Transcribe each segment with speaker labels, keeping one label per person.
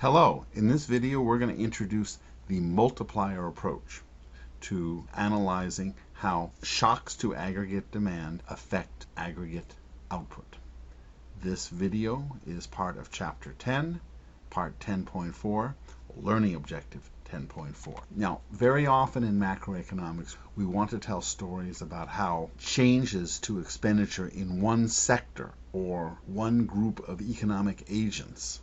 Speaker 1: Hello, in this video we're going to introduce the multiplier approach to analyzing how shocks to aggregate demand affect aggregate output. This video is part of Chapter 10, Part 10.4, Learning Objective 10.4. Now, very often in macroeconomics, we want to tell stories about how changes to expenditure in one sector or one group of economic agents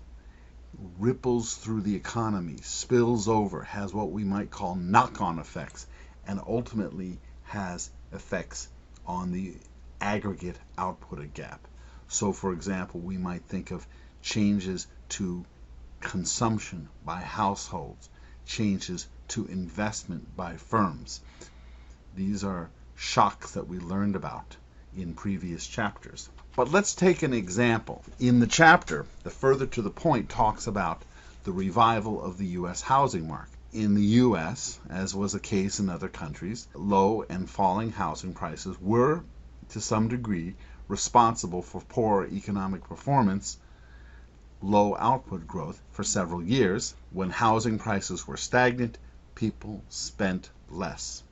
Speaker 1: ripples through the economy, spills over, has what we might call knock-on effects, and ultimately has effects on the aggregate output gap. So, for example, we might think of changes to consumption by households, changes to investment by firms. These are shocks that we learned about in previous chapters. But let's take an example. In the chapter, the further to the point talks about the revival of the U.S. housing market. In the U.S., as was the case in other countries, low and falling housing prices were, to some degree, responsible for poor economic performance, low output growth for several years. When housing prices were stagnant, people spent less.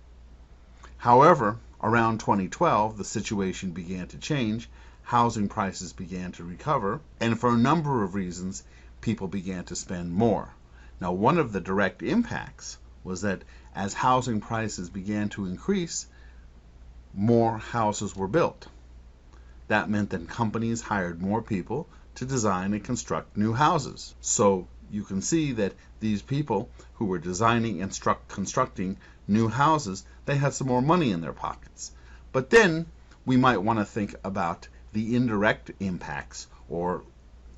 Speaker 1: However, around 2012, the situation began to change. Housing prices began to recover, and for a number of reasons, people began to spend more. Now, one of the direct impacts was that as housing prices began to increase, more houses were built. That meant that companies hired more people to design and construct new houses. So you can see that these people who were designing and constructing new houses, they had some more money in their pockets. But then we might want to think about the indirect impacts, or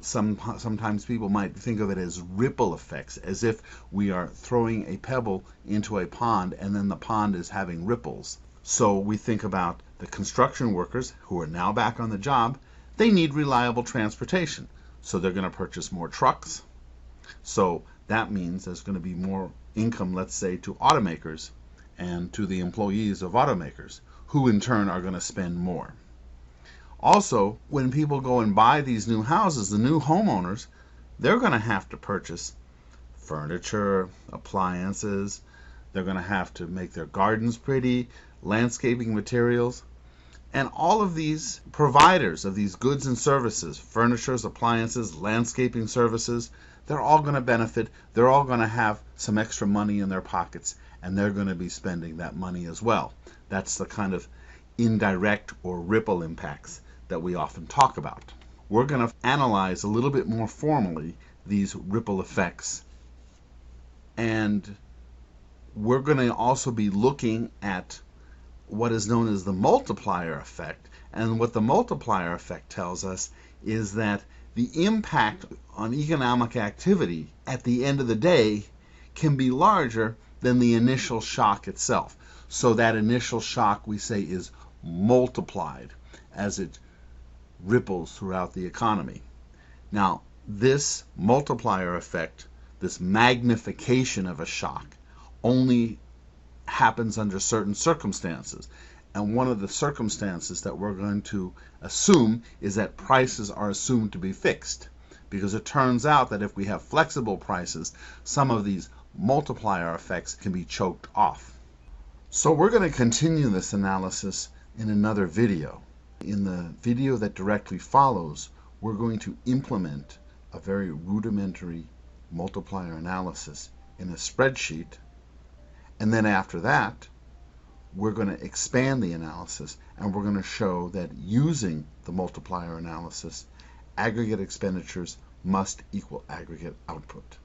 Speaker 1: sometimes people might think of it as ripple effects, as if we are throwing a pebble into a pond and then the pond is having ripples. So we think about the construction workers who are now back on the job. They need reliable transportation, so they're going to purchase more trucks. So that means there's going to be more income, let's say, to automakers and to the employees of automakers, who in turn are going to spend more. Also, when people go and buy these new houses, the new homeowners, they're going to have to purchase furniture, appliances. They're going to have to make their gardens pretty, landscaping materials. And all of these providers of these goods and services, furnitures, appliances, landscaping services, they're all going to benefit. They're all going to have some extra money in their pockets, and they're going to be spending that money as well. That's the kind of indirect or ripple impacts that we often talk about. We're going to analyze a little bit more formally these ripple effects, and we're going to also be looking at what is known as the multiplier effect. And what the multiplier effect tells us is that the impact on economic activity at the end of the day can be larger than the initial shock itself. So that initial shock, we say, is multiplied as it ripples throughout the economy. Now, this multiplier effect, this magnification of a shock, only happens under certain circumstances. And one of the circumstances that we're going to assume is that prices are assumed to be fixed, because it turns out that if we have flexible prices, some of these multiplier effects can be choked off. So we're going to continue this analysis in another video. In the video that directly follows, we're going to implement a very rudimentary multiplier analysis in a spreadsheet, and then after that, we're going to expand the analysis, and we're going to show that using the multiplier analysis, aggregate expenditures must equal aggregate output.